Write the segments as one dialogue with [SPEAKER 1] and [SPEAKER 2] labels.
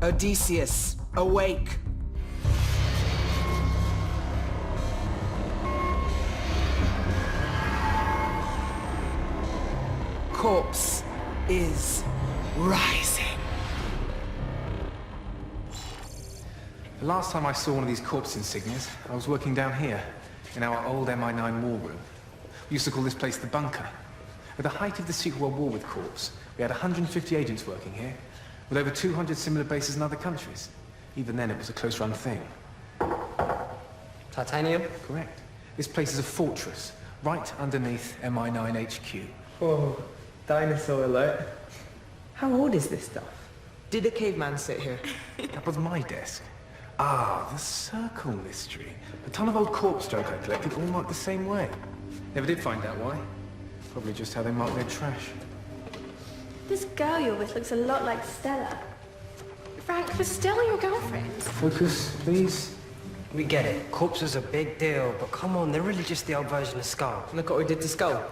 [SPEAKER 1] Odysseus, awake! Corpse is rising.
[SPEAKER 2] The last time I saw one of these corpse insignias, I was working down here, in our old MI9 war room. We used to call this place the bunker. At the height of the Secret World War with Corps, we had 150 agents working here, with over 200 similar bases in other countries. Even then, it was a close-run thing.
[SPEAKER 3] Titanium?
[SPEAKER 2] Correct. This place is a fortress, right underneath MI9 HQ.
[SPEAKER 3] Whoa, dinosaur alert. How old is this stuff? Did a caveman sit here?
[SPEAKER 2] That was my desk. Ah, the circle mystery. A ton of old corpse junk I collected, all marked the same way. Never did find out why. Probably just how they mark their trash.
[SPEAKER 4] This girl you're with looks a lot like Stella. Frank, was Stella your girlfriend?
[SPEAKER 2] Focus, please.
[SPEAKER 5] We get it. Corpses are a big deal, but come on, they're really just the old version of Skull.
[SPEAKER 3] Look what we did to Skull.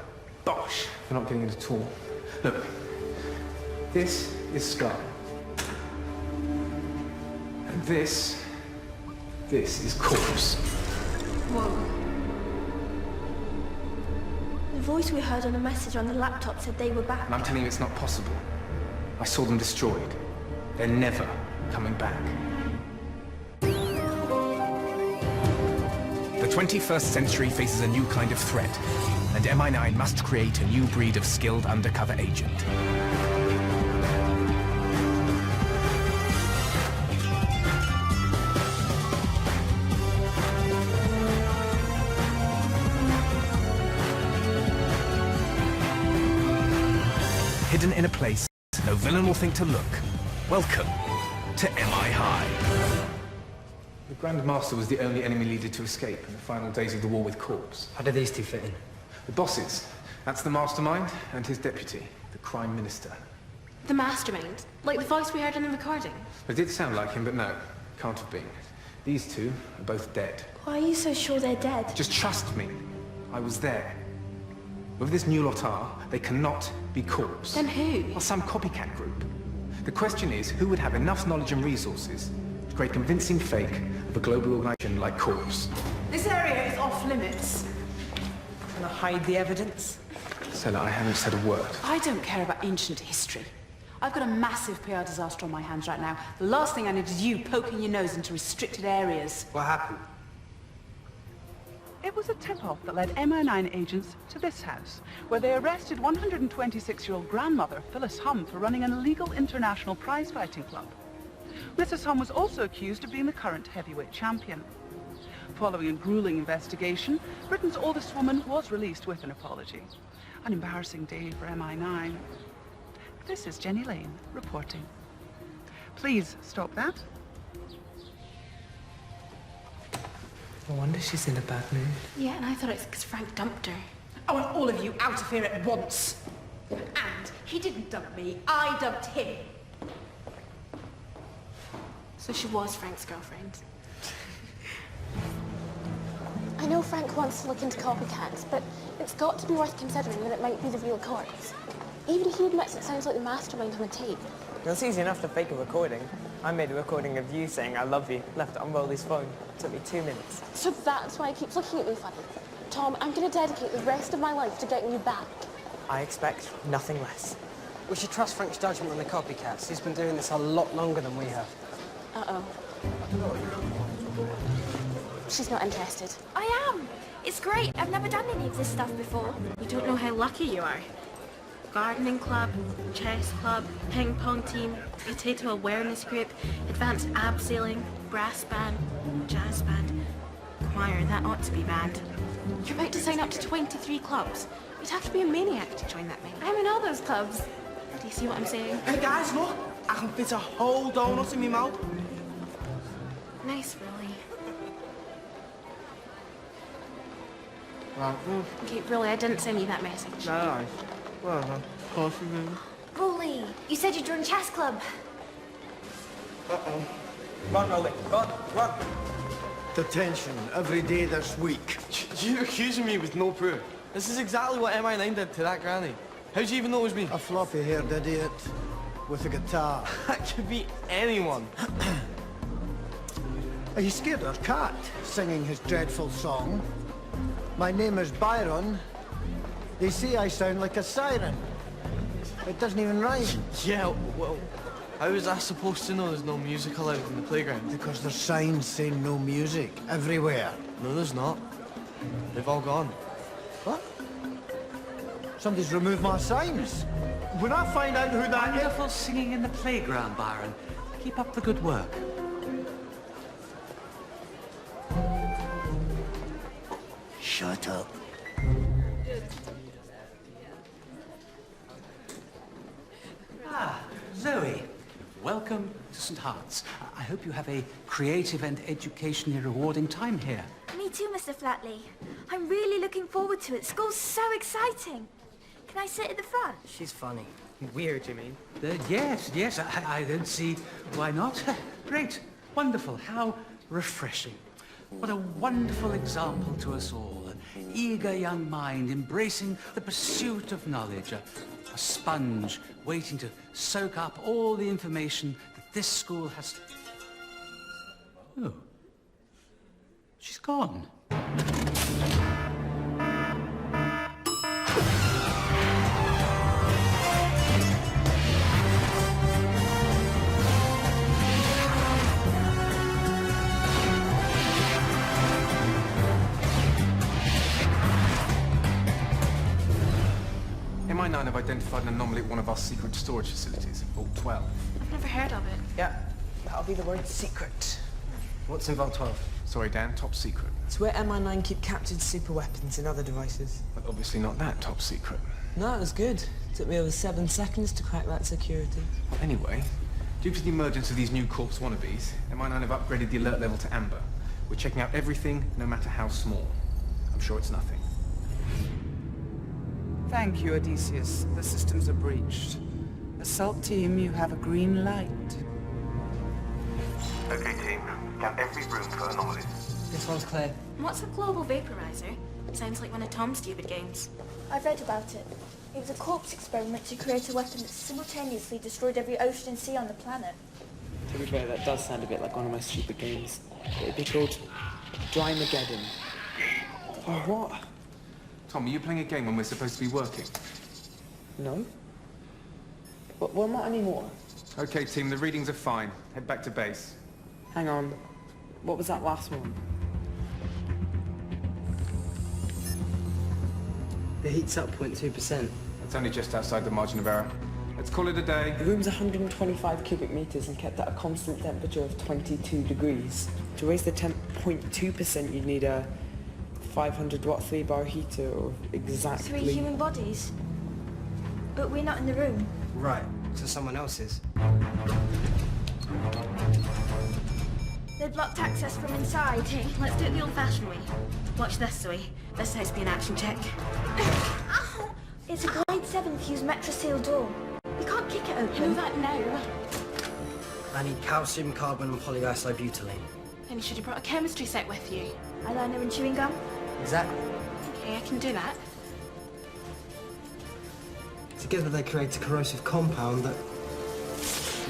[SPEAKER 2] Bosh! We're not getting it at all. Look, this is Skull. And this is Corpse.
[SPEAKER 4] Whoa. The voice we heard on the message on the laptop said they were back.
[SPEAKER 2] And I'm telling you it's not possible. I saw them destroyed. They're never coming back. The 21st century faces a new kind of threat, and MI9 must create a new breed of skilled undercover agent. Hidden in a place no villain will think to look. Welcome to MI High. The Grand Master was the only enemy leader to escape in the final days of the war with Corps.
[SPEAKER 5] How do these two fit in?
[SPEAKER 2] The bosses, that's the mastermind and his deputy, the Crime Minister.
[SPEAKER 4] The mastermind? Like the voice we heard on the recording?
[SPEAKER 2] It did sound like him, but no, can't have been. These two are both dead.
[SPEAKER 4] Why are you so sure they're dead?
[SPEAKER 2] Just trust me. I was there. Whoever this new lot are, they cannot be Corps.
[SPEAKER 4] Then who?
[SPEAKER 2] Or some copycat group. The question is, who would have enough knowledge and resources to create convincing fake of a global organization like Corps?
[SPEAKER 6] This area is off limits.
[SPEAKER 3] Gonna hide the evidence?
[SPEAKER 2] Stella, I haven't said a word.
[SPEAKER 6] I don't care about ancient history. I've got a massive PR disaster on my hands right now. The last thing I need is you poking your nose into restricted areas.
[SPEAKER 5] What happened?
[SPEAKER 7] It was a tip-off that led MI9 agents to this house, where they arrested 126-year-old grandmother Phyllis Hum for running an illegal international prize-fighting club. Mrs. Hum was also accused of being the current heavyweight champion. Following a grueling investigation, Britain's oldest woman was released with an apology. An embarrassing day for MI9. This is Jenny Lane reporting. Please stop that.
[SPEAKER 3] No wonder she's in a bad mood.
[SPEAKER 4] Yeah, and I thought it's because Frank dumped her.
[SPEAKER 6] I want all of you out of here at once. And he didn't dump me, I dumped him.
[SPEAKER 4] So she was Frank's girlfriend.
[SPEAKER 8] I know Frank wants to look into copycats, but it's got to be worth considering that it might be the real Corps. Even he admits it sounds like the mastermind on the tape.
[SPEAKER 3] It's easy enough to fake a recording. I made a recording of you saying I love you, left it on Rolly's phone. It took me 2 minutes.
[SPEAKER 8] So that's why he keeps looking at me funny. Tom, I'm going to dedicate the rest of my life to getting you back.
[SPEAKER 3] I expect nothing less.
[SPEAKER 5] We should trust Frank's judgment on the copycats. He's been doing this a lot longer than we have.
[SPEAKER 8] Uh-oh. She's not interested.
[SPEAKER 4] I am! It's great. I've never done any of this stuff before. You don't know how lucky you are. Gardening club, chess club, ping pong team, potato awareness group, advanced abseiling, brass band, jazz band, choir, that ought to be banned. You're about to sign up to 23 clubs. You'd have to be a maniac to join that many. I'm in all those clubs. Do you see what I'm saying?
[SPEAKER 9] Hey guys, look! I can fit a whole donut in my mouth.
[SPEAKER 4] Nice, Rolly.
[SPEAKER 9] Right,
[SPEAKER 4] Okay, Rolly, I didn't send you that message.
[SPEAKER 9] no. Well, of course you do.
[SPEAKER 4] Rolly, you said you joined chess club.
[SPEAKER 9] Uh-oh.
[SPEAKER 3] Run, Rolly. Run, run.
[SPEAKER 10] Detention every day this week.
[SPEAKER 9] You're accusing me with no proof. This is exactly what MI9 did to that granny. How'd you even know it was me?
[SPEAKER 10] A floppy-haired idiot. with a guitar.
[SPEAKER 9] That could be anyone.
[SPEAKER 10] Are you scared of Cat singing his dreadful song? My name is Byron. They say I sound like a siren. It doesn't even rhyme.
[SPEAKER 9] Yeah, well, how is I supposed to know there's no music allowed in the playground?
[SPEAKER 10] Because there's signs saying no music everywhere.
[SPEAKER 9] No, there's not. They've all gone.
[SPEAKER 10] What? Somebody's removed my signs. When I find out who that is...
[SPEAKER 11] Wonderful singing in the playground, Byron. Keep up the good work.
[SPEAKER 10] Shut up.
[SPEAKER 11] Ah, Zoe. Welcome to St. Heart's. I hope you have a creative and educationally rewarding time here.
[SPEAKER 4] Me too, Mr. Flatley. I'm really looking forward to it. School's so exciting. Can I sit at the front?
[SPEAKER 5] She's funny.
[SPEAKER 3] Weird, you mean?
[SPEAKER 11] Yes, I don't see why not. Great, wonderful, how refreshing. What a wonderful example to us all. An eager young mind embracing the pursuit of knowledge. A sponge waiting to soak up all the information that this school has... Oh. She's gone.
[SPEAKER 2] MI9 have identified an anomaly at one of our secret storage facilities, Vault 12.
[SPEAKER 4] I've never heard of it.
[SPEAKER 3] Yeah, that'll be the word secret.
[SPEAKER 5] What's in Vault 12?
[SPEAKER 2] Sorry, Dan, top secret.
[SPEAKER 3] It's where MI9 keep captured super weapons and other devices.
[SPEAKER 2] But obviously not that top secret.
[SPEAKER 3] No, it was good. Took me over 7 seconds to crack that security.
[SPEAKER 2] Anyway, due to the emergence of these new Corps wannabes, MI9 have upgraded the alert level to Amber. We're checking out everything, no matter how small. I'm sure it's nothing.
[SPEAKER 7] Thank you, Odysseus. The systems are breached. Assault team, you have a green light.
[SPEAKER 2] Okay, team. Scan every room for anomalies.
[SPEAKER 3] This one's clear.
[SPEAKER 4] What's a global vaporizer? Sounds like one of Tom's stupid games.
[SPEAKER 8] I've read about it. It was a corpse experiment to create a weapon that simultaneously destroyed every ocean and sea on the planet.
[SPEAKER 3] To be fair, that does sound a bit like one of my stupid games. It'd be called Drymageddon. Or what?
[SPEAKER 2] Tom, are you playing a game when we're supposed to be working?
[SPEAKER 3] No. But well, not anymore.
[SPEAKER 2] Okay, team, the readings are fine. Head back to base.
[SPEAKER 3] Hang on. What was that last one?
[SPEAKER 5] The heat's up 0.2%.
[SPEAKER 2] It's only just outside the margin of error. Let's call it a day.
[SPEAKER 3] The room's 125 cubic meters and kept at a constant temperature of 22 degrees. To raise the temp 0.2%, you'd need a 500 watt 3-bar heater, or exactly...
[SPEAKER 4] 3 human bodies. But we're not in the room.
[SPEAKER 5] Right, so someone else is.
[SPEAKER 4] They blocked access from inside. Okay, let's do it the old-fashioned way. Watch this, Zoe. This has to be an action check. Ow!
[SPEAKER 8] It's a grade 7 fused metroseal door. We can't kick it open.
[SPEAKER 4] I know that now.
[SPEAKER 5] I need calcium, carbon, and polyisobutylene.
[SPEAKER 4] Then you should have brought a chemistry set with you.
[SPEAKER 8] Eyeliner and chewing gum.
[SPEAKER 5] Exactly.
[SPEAKER 4] Okay, I can do that.
[SPEAKER 5] Together they create a corrosive compound that...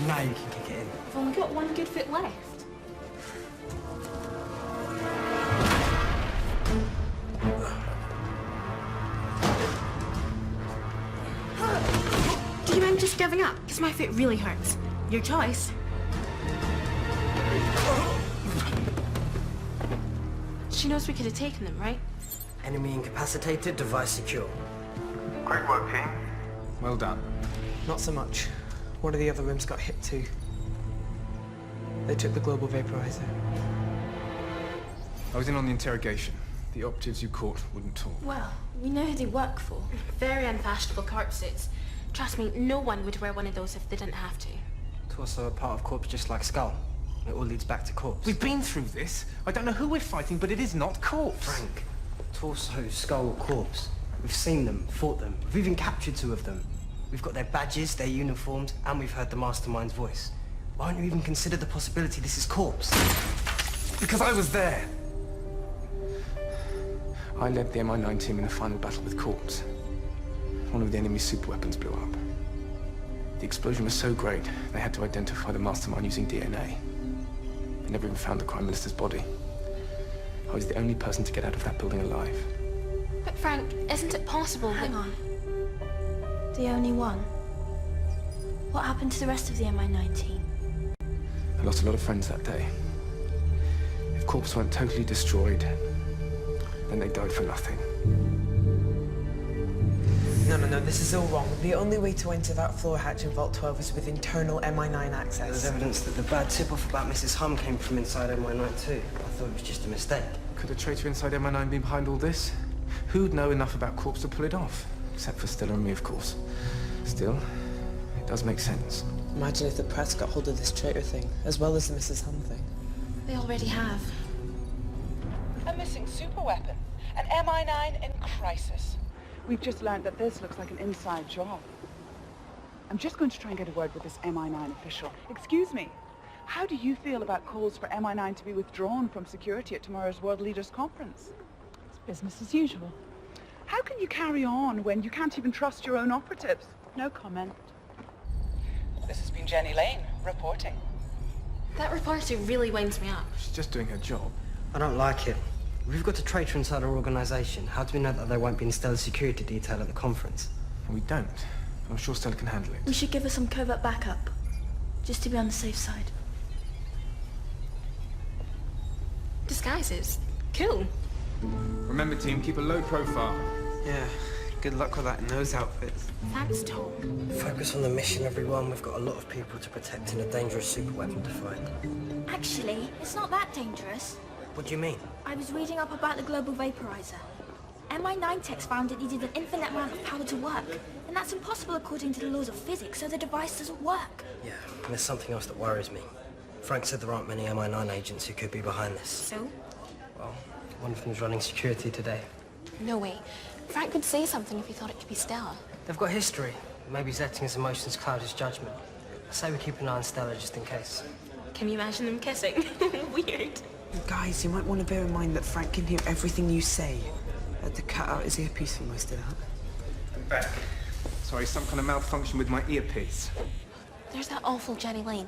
[SPEAKER 5] Now you can kick it in.
[SPEAKER 4] I've only got one good foot left. Do you mind just giving up? Because my foot really hurts. Your choice. She knows we could have taken them, right?
[SPEAKER 5] Enemy incapacitated, device secure.
[SPEAKER 2] Great work, team. Well done.
[SPEAKER 3] Not so much. One of the other rooms got hit too. They took the global vaporizer.
[SPEAKER 2] I was in on the interrogation. The operatives you caught wouldn't talk.
[SPEAKER 4] Well, we know who they work for. Very unfashionable corp suits. Trust me, no one would wear one of those if they didn't have to.
[SPEAKER 5] Torso a part of corpse just like skull. It all leads back to corpse.
[SPEAKER 2] We've been through this. I don't know who we're fighting, but it is not corpse.
[SPEAKER 5] Frank, torso, skull, corpse. We've seen them, fought them. We've even captured 2 of them. We've got their badges, their uniforms, and we've heard the mastermind's voice. Why don't you even consider the possibility this is corpse?
[SPEAKER 2] Because I was there. I led the MI9 team in the final battle with Corps. One of the enemy's superweapons blew up. The explosion was so great, they had to identify the mastermind using DNA. They never even found the Prime Minister's body. I was the only person to get out of that building alive.
[SPEAKER 8] But Frank, isn't it possible
[SPEAKER 4] Hang on. The only one? What happened to the rest of the MI9
[SPEAKER 2] I lost a lot of friends that day. If Korps weren't totally destroyed, then they died for nothing.
[SPEAKER 3] No, this is all wrong. The only way to enter that floor hatch in Vault 12 is with internal MI9 access.
[SPEAKER 5] There's evidence that the bad tip-off about Mrs. Hum came from inside MI9 too. I thought it was just a mistake.
[SPEAKER 2] Could a traitor inside MI9 be behind all this? Who'd know enough about Korps to pull it off? Except for Stella and me, of course. Still, it does make sense.
[SPEAKER 3] Imagine if the press got hold of this traitor thing, as well as the Mrs. Hum thing.
[SPEAKER 4] They already have.
[SPEAKER 7] A missing superweapon. An MI9 in crisis. We've just learned that this looks like an inside job. I'm just going to try and get a word with this MI9 official. Excuse me, how do you feel about calls for MI9 to be withdrawn from security at tomorrow's World Leaders Conference? It's business as usual. How can you carry on when you can't even trust your own operatives? No comment. This has been Jenny Lane, reporting.
[SPEAKER 4] That reporter really winds me up.
[SPEAKER 2] She's just doing her job.
[SPEAKER 5] I don't like it. We've got a traitor inside our organisation. How do we know that there won't be in Stella's security detail at the conference?
[SPEAKER 2] We don't. I'm sure Stella can handle it.
[SPEAKER 4] We should give her some covert backup, just to be on the safe side. Disguises. Cool.
[SPEAKER 2] Remember, team, keep a low profile.
[SPEAKER 3] Yeah, good luck with that in those outfits.
[SPEAKER 4] Thanks, Tom.
[SPEAKER 5] Focus on the mission, everyone. We've got a lot of people to protect and a dangerous superweapon to find.
[SPEAKER 4] Actually, it's not that dangerous.
[SPEAKER 5] What do you mean?
[SPEAKER 4] I was reading up about the global vaporizer. MI9 techs found it needed an infinite amount of power to work, and that's impossible according to the laws of physics, so the device doesn't work.
[SPEAKER 5] Yeah, and there's something else that worries me. Frank said there aren't many MI9 agents who could be behind this.
[SPEAKER 4] So?
[SPEAKER 5] Well, one of them's running security today.
[SPEAKER 8] No way. Frank would say something if he thought it could be Stella.
[SPEAKER 5] They've got history. Maybe he's letting his emotions cloud his judgment. I say we keep an eye on Stella just in case.
[SPEAKER 4] Can you imagine them kissing? Weird.
[SPEAKER 3] Guys, you might want to bear in mind that Frank can hear everything you say. Had to cut out his earpiece for most of that.
[SPEAKER 2] I'm back. Sorry, some kind of malfunction with my earpiece.
[SPEAKER 8] There's that awful Jenny Lane.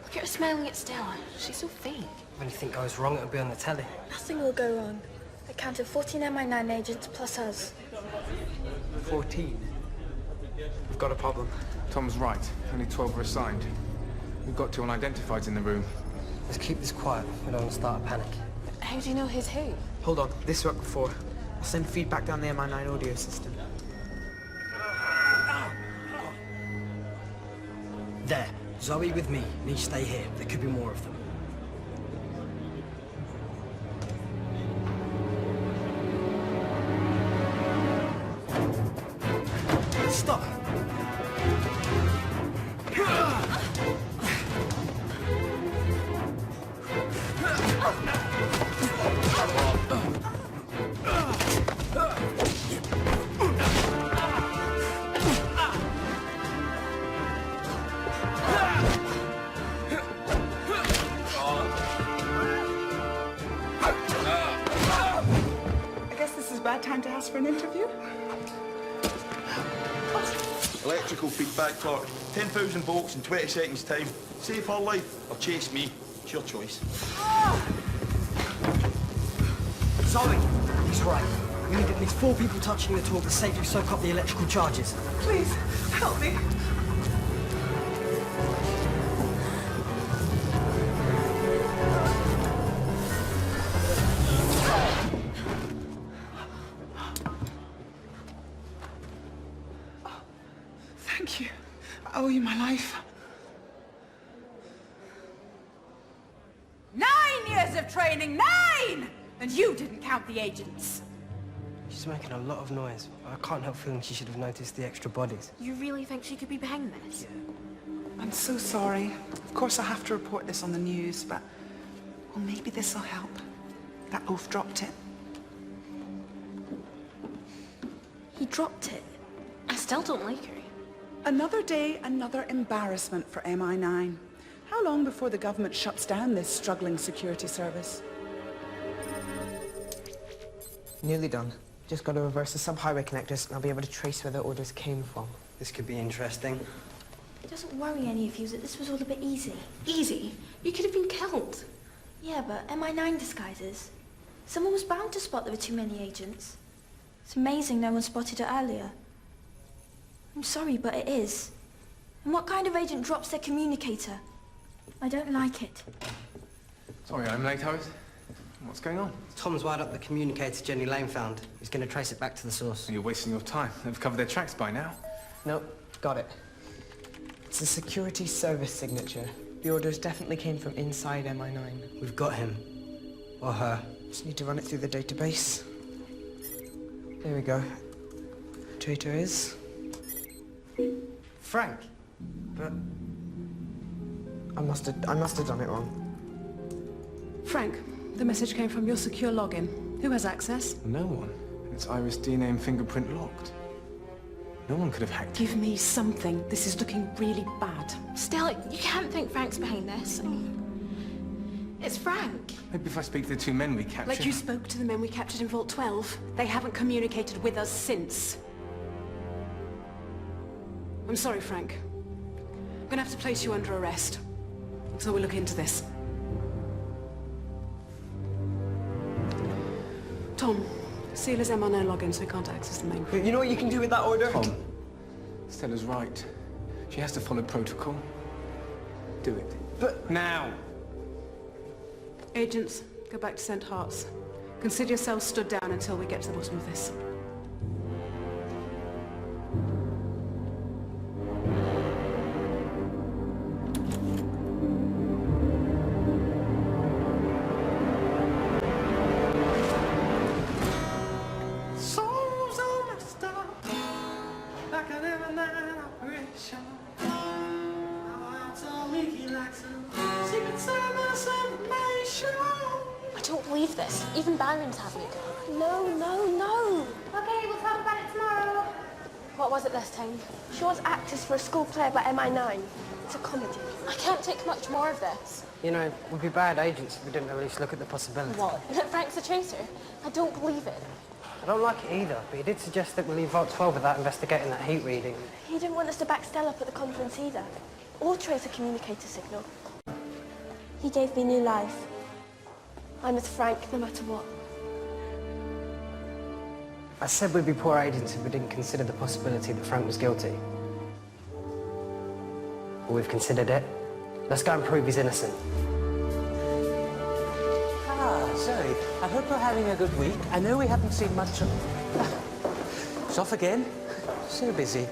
[SPEAKER 8] Look at her smiling at Stella. She's so fake.
[SPEAKER 5] If anything goes wrong, it'll be on the telly.
[SPEAKER 4] Nothing will go wrong. I counted 14 MI9 agents plus us.
[SPEAKER 3] 14. We've got a problem.
[SPEAKER 2] Tom's right. Only 12 were assigned. We've got 2 unidentifieds in the room.
[SPEAKER 5] Let's keep this quiet. We don't want to start a panic.
[SPEAKER 8] How do you know who's who?
[SPEAKER 3] Hold on, this worked before. I'll send feedback down the MI9 audio system.
[SPEAKER 5] There. Zoe with me. Need to stay here. There could be more of them. Stop!
[SPEAKER 7] I guess this is a bad time to ask for an interview.
[SPEAKER 12] Electrical feedback clock. 10,000 volts in 20 seconds time. Save her life or chase me. It's your choice.
[SPEAKER 5] Zoe! He's right. We need at least 4 people touching the tool to safely soak up the electrical charges.
[SPEAKER 7] Please, help me. Thank you. I owe you my life.
[SPEAKER 6] 9 years of training, 9! And you didn't count the agents.
[SPEAKER 5] She's making a lot of noise. I can't help feeling she should have noticed the extra bodies.
[SPEAKER 4] You really think she could be behind this?
[SPEAKER 7] I'm so sorry. Of course I have to report this on the news, but... well, maybe this'll help. That oaf dropped it.
[SPEAKER 4] He dropped it. I still don't like her.
[SPEAKER 7] Another day, another embarrassment for MI9. How long before the government shuts down this struggling security service?
[SPEAKER 3] Nearly done. Just got to reverse the sub-highway connectors and I'll be able to trace where the orders came from.
[SPEAKER 5] This could be interesting.
[SPEAKER 4] It doesn't worry any of you that this was all a bit easy.
[SPEAKER 13] Easy? You could have been killed.
[SPEAKER 4] Yeah, but MI9 disguises. Someone was bound to spot there were too many agents. It's amazing no one spotted it earlier. I'm sorry, but it is. And what kind of agent drops their communicator? I don't like it.
[SPEAKER 2] Sorry, I'm late, Horace. What's going on?
[SPEAKER 5] Tom's wired up the communicator Jenny Lane found. He's going to trace it back to the source.
[SPEAKER 2] You're wasting your time. They've covered their tracks by now.
[SPEAKER 3] Nope, got it. It's a security service signature. The orders definitely came from inside MI9.
[SPEAKER 5] We've got him. Or her.
[SPEAKER 3] Just need to run it through the database. There we go. Traitor is...
[SPEAKER 5] Frank. But...
[SPEAKER 3] I must have done it wrong.
[SPEAKER 6] Frank, the message came from your secure login. Who has access?
[SPEAKER 2] No one. It's Iris DNA and fingerprint locked. No one could have hacked it.
[SPEAKER 6] Give me something. This is looking really bad.
[SPEAKER 13] Still, you can't think Frank's behind this. I mean, it's Frank.
[SPEAKER 2] Maybe if I speak to the two men we captured...
[SPEAKER 6] Like you spoke to the men we captured in Vault 12. They haven't communicated with us since. I'm sorry, Frank. I'm gonna have to place you under arrest. So we'll look into this. Tom, seal his MI9 login so he can't access the main group.
[SPEAKER 3] You know what you can do with that order?
[SPEAKER 2] Tom, Stella's right. She has to follow protocol. Do it.
[SPEAKER 3] But...
[SPEAKER 2] Now!
[SPEAKER 6] Agents, go back to St. Hearts. Consider yourselves stood down until we get to the bottom of this.
[SPEAKER 8] I don't believe this. Even Byron's having a go. No, no, no.
[SPEAKER 4] Okay, we'll talk about it tomorrow.
[SPEAKER 8] What was it this time? She wants actors for a school play about MI9. It's a comedy. I can't take much more of this.
[SPEAKER 5] You know, we'd be bad agents if we didn't at least look at the possibility.
[SPEAKER 8] What? That Frank's a traitor? I don't believe it.
[SPEAKER 5] I don't like it either, but he did suggest that we leave Vault 12 without investigating that heat reading.
[SPEAKER 8] He didn't want us to back Stella up at the conference either. Or trace a communicator signal. He gave me new life. I'm with Frank no matter what.
[SPEAKER 5] I said we'd be poor agents if we didn't consider the possibility that Frank was guilty. Well, we've considered it. Let's go and prove he's innocent.
[SPEAKER 11] Ah, Zoe, I hope you're having a good week. I know we haven't seen much of... It's off again. So busy.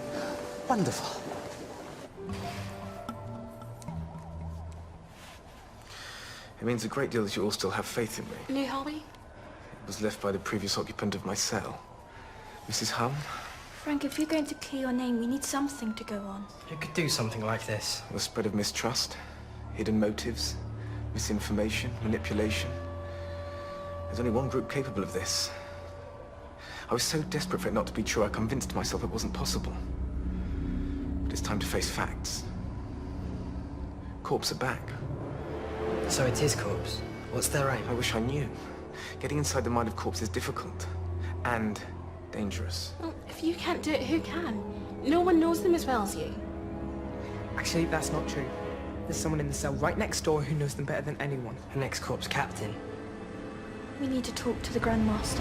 [SPEAKER 11] Wonderful.
[SPEAKER 2] It means a great deal that you all still have faith in me.
[SPEAKER 13] New hobby?
[SPEAKER 2] It was left by the previous occupant of my cell. Mrs. Hum?
[SPEAKER 4] Frank, if you're going to clear your name, we need something to go on.
[SPEAKER 5] You could do something like this.
[SPEAKER 2] The spread of mistrust, hidden motives, misinformation, manipulation. There's only one group capable of this. I was so desperate for it not to be true, I convinced myself it wasn't possible. But it's time to face facts. Corps are back.
[SPEAKER 5] So it is Corps. What's their aim?
[SPEAKER 2] I wish I knew. Getting inside the mind of Corps is difficult. And dangerous.
[SPEAKER 13] Well, if you can't do it, who can? No one knows them as well as you.
[SPEAKER 3] Actually, that's not true. There's someone in the cell right next door who knows them better than anyone.
[SPEAKER 5] An ex-Corps captain.
[SPEAKER 4] We need to talk to the Grandmaster.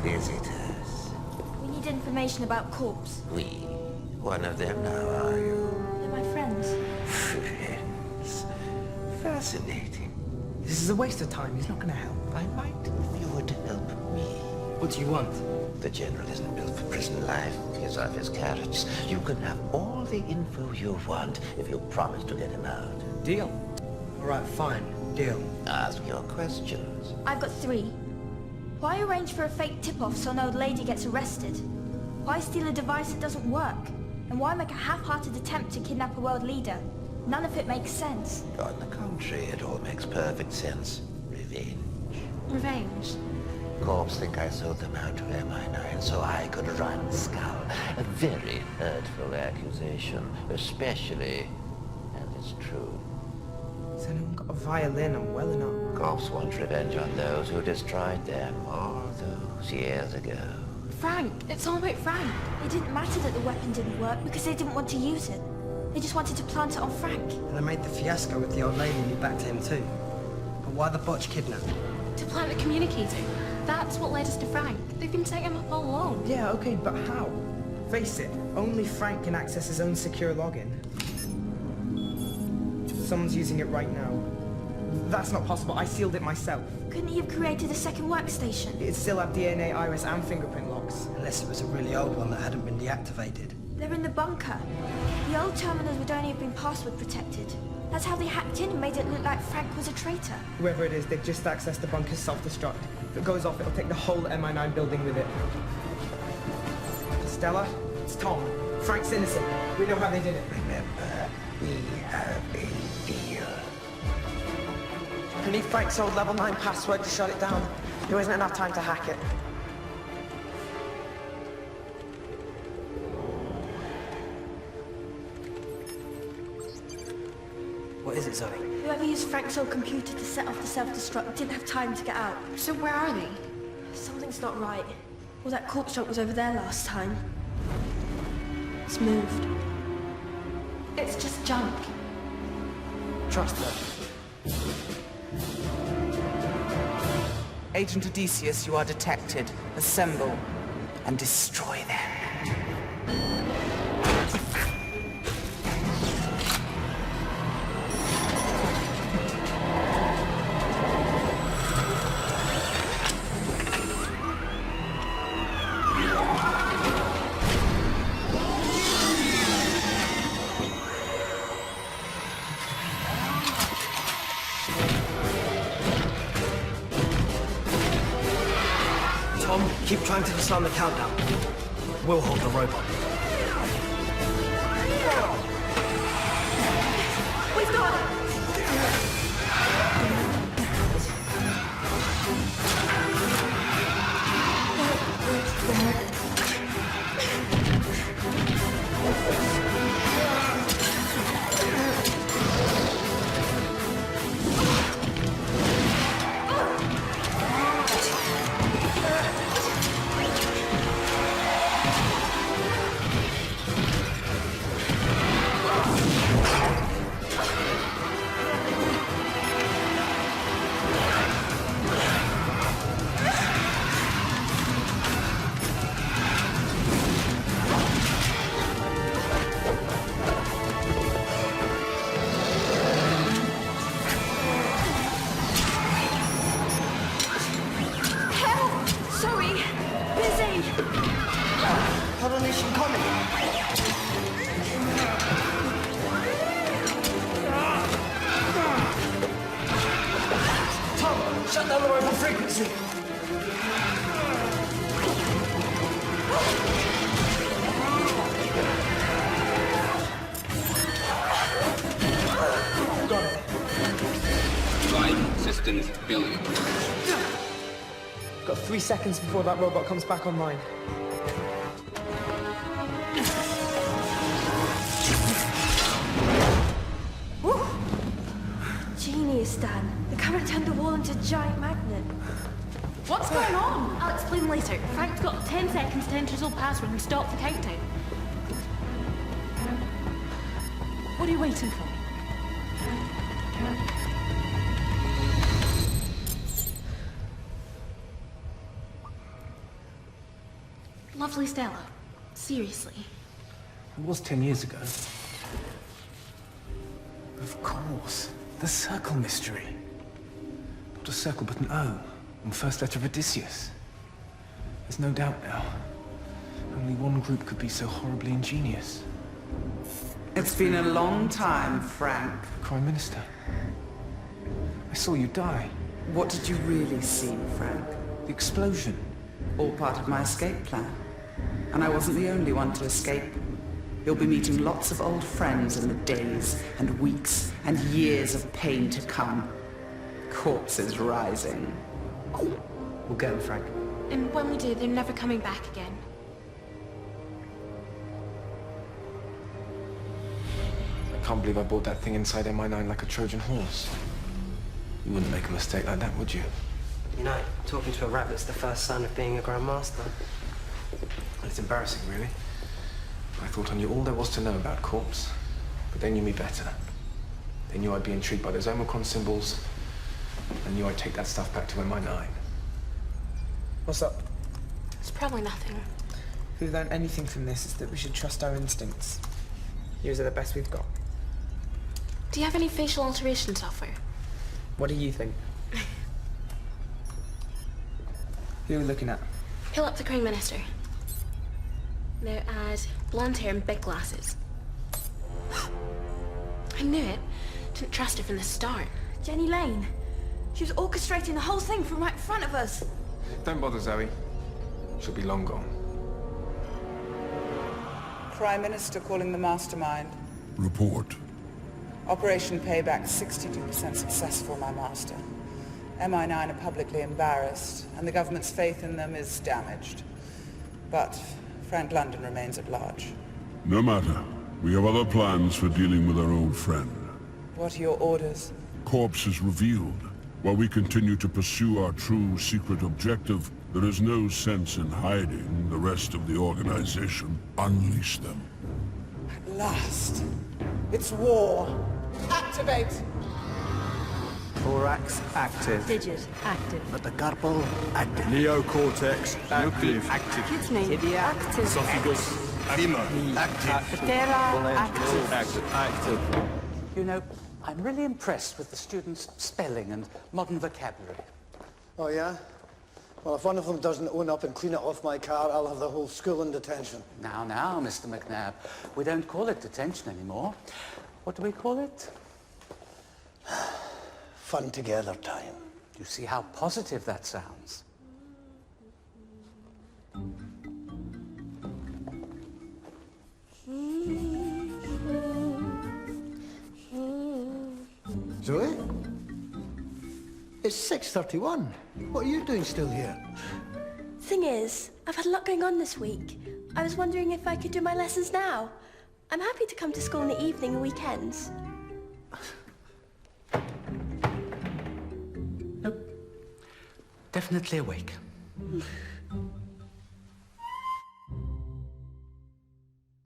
[SPEAKER 14] Visitors.
[SPEAKER 4] We need information about Corps.
[SPEAKER 14] We. One of them now, are you?
[SPEAKER 4] They're my friends.
[SPEAKER 14] Friends. Fascinating.
[SPEAKER 3] This is a waste of time. He's not going to help.
[SPEAKER 14] I might if you would help me.
[SPEAKER 5] What do you want?
[SPEAKER 14] The General isn't built for prison life. He's off his carrots. You can have all the info you want if you promise to get him out.
[SPEAKER 5] Deal. All right, fine. Deal.
[SPEAKER 14] Ask your questions.
[SPEAKER 4] I've got 3. Why arrange for a fake tip-off so an old lady gets arrested? Why steal a device that doesn't work? And why make a half-hearted attempt to kidnap a world leader? None of it makes sense.
[SPEAKER 14] On the contrary, it all makes perfect sense. Revenge.
[SPEAKER 13] Revenge?
[SPEAKER 14] Corps think I sold them out to MI9 so I could run Skull. A very hurtful accusation, especially, and it's true.
[SPEAKER 3] Has anyone got a violin? I'm well enough.
[SPEAKER 14] Corps want revenge on those who destroyed them all those years ago.
[SPEAKER 4] Frank. It's all about Frank.
[SPEAKER 8] It didn't matter that the weapon didn't work because they didn't want to use it. They just wanted to plant it on Frank.
[SPEAKER 5] And they made the fiasco with the old lady lead back to him too. But why the botch kidnap?
[SPEAKER 4] To plant the communicator. That's what led us to Frank. They've been setting him up all along.
[SPEAKER 3] Yeah, okay, but how? Face it, only Frank can access his own secure login. Someone's using it right now. That's not possible. I sealed it myself.
[SPEAKER 8] Couldn't he have created a second workstation?
[SPEAKER 3] It'd still have DNA, iris, and fingerprint locks.
[SPEAKER 5] Unless it was a really old one that hadn't been deactivated.
[SPEAKER 8] They're in the bunker. The old terminals would only have been password protected. That's how they hacked in and made it look like Frank was a traitor.
[SPEAKER 3] Whoever it is, they've just accessed the bunker's self-destruct. If it goes off, it'll take the whole MI9 building with it. Stella, it's Tom. Frank's innocent. We know how they did it.
[SPEAKER 14] Remember, we have a deal.
[SPEAKER 3] I need Frank's old level 9 password to shut it down. There isn't enough time to hack it.
[SPEAKER 5] What is it, Zoe?
[SPEAKER 8] Whoever used Frank's old computer to set off the self-destruct didn't have time to get out.
[SPEAKER 4] So where are they?
[SPEAKER 8] Something's not right. Well, that corpse truck was over there last time. It's moved.
[SPEAKER 4] It's just junk.
[SPEAKER 3] Trust them. Agent Odysseus, you are detected. Assemble and destroy them.
[SPEAKER 5] Tom, keep trying to disarm the countdown. We'll hold the robot.
[SPEAKER 8] We've got it!
[SPEAKER 5] Coronation coming. Tom, shut down the robot frequency.
[SPEAKER 3] Got it.
[SPEAKER 15] Live systems failure.
[SPEAKER 3] Got 3 seconds before that robot comes back online.
[SPEAKER 8] Genius, Dan. The current turned the wall into a giant magnet.
[SPEAKER 4] What's going on? I'll explain later. Frank's got 10 seconds to enter his old password and stop the countdown. What are you waiting for? Lovely Stella. Seriously.
[SPEAKER 2] It was 10 years ago. Of course. The circle mystery. Not a circle, but an O. On first letter of Odysseus. There's no doubt now. Only one group could be so horribly ingenious.
[SPEAKER 7] It's been a long time, Frank.
[SPEAKER 2] Prime Minister. I saw you die.
[SPEAKER 7] What did you really see, Frank?
[SPEAKER 2] The explosion.
[SPEAKER 7] All part of my escape plan. And I wasn't the only one to escape. You'll be meeting lots of old friends in the days and weeks and years of pain to come. Corpses rising.
[SPEAKER 5] We'll get them, Frank.
[SPEAKER 4] And when we do, they're never coming back again.
[SPEAKER 2] I can't believe I bought that thing inside MI9 like a Trojan horse. You wouldn't make a mistake like that, would you?
[SPEAKER 5] You know, talking to a rabbit's the first sign of being a Grand Master.
[SPEAKER 2] embarrassing, really. I thought I knew all there was to know about Korps, but they knew me better. They knew I'd be intrigued by those Omicron symbols. They knew I'd take that stuff back to MI9.
[SPEAKER 3] What's up?
[SPEAKER 13] It's probably nothing.
[SPEAKER 3] If we've learned anything from this, it's that we should trust our instincts. Yours are the best we've got.
[SPEAKER 13] Do you have any facial alteration software?
[SPEAKER 3] What do you think? Who are we looking at?
[SPEAKER 13] Pull up the Crown Minister. Now add blonde hair and big glasses. I knew it. Didn't trust her from the start.
[SPEAKER 16] Jenny Lane. She was orchestrating the whole thing from right in front of us.
[SPEAKER 2] Don't bother, Zoe. She'll be long gone.
[SPEAKER 7] Prime Minister calling the mastermind.
[SPEAKER 17] Report.
[SPEAKER 7] Operation Payback 62% successful, my master. MI9 are publicly embarrassed, and the government's faith in them is damaged. But Frank London remains at large.
[SPEAKER 17] No matter. We have other plans for dealing with our old friend.
[SPEAKER 7] What are your orders?
[SPEAKER 17] Korps is revealed. While we continue to pursue our true secret objective, there is no sense in hiding the rest of the organization. Unleash them.
[SPEAKER 7] At last. It's war. Activate!
[SPEAKER 10] Thorax active.
[SPEAKER 16] Digit active.
[SPEAKER 10] Metacarpal active.
[SPEAKER 12] Neocortex active.
[SPEAKER 16] Kidney
[SPEAKER 10] Tibia
[SPEAKER 16] active.
[SPEAKER 12] Esophagus femur active.
[SPEAKER 16] Patella active.
[SPEAKER 12] Active.
[SPEAKER 11] You know, I'm really impressed with the students' spelling and modern vocabulary.
[SPEAKER 10] Oh, yeah? Well, if one of them doesn't own up and clean it off my car, I'll have the whole school in detention.
[SPEAKER 11] Now, Mr. McNabb, we don't call it detention anymore. What do we call it?
[SPEAKER 10] Fun together time.
[SPEAKER 11] You see how positive that sounds.
[SPEAKER 10] Zoe? It's 6:31. What are you doing still here?
[SPEAKER 8] Thing is, I've had a lot going on this week. I was wondering if I could do my lessons now. I'm happy to come to school in the evening and weekends.
[SPEAKER 11] Nope. Definitely awake.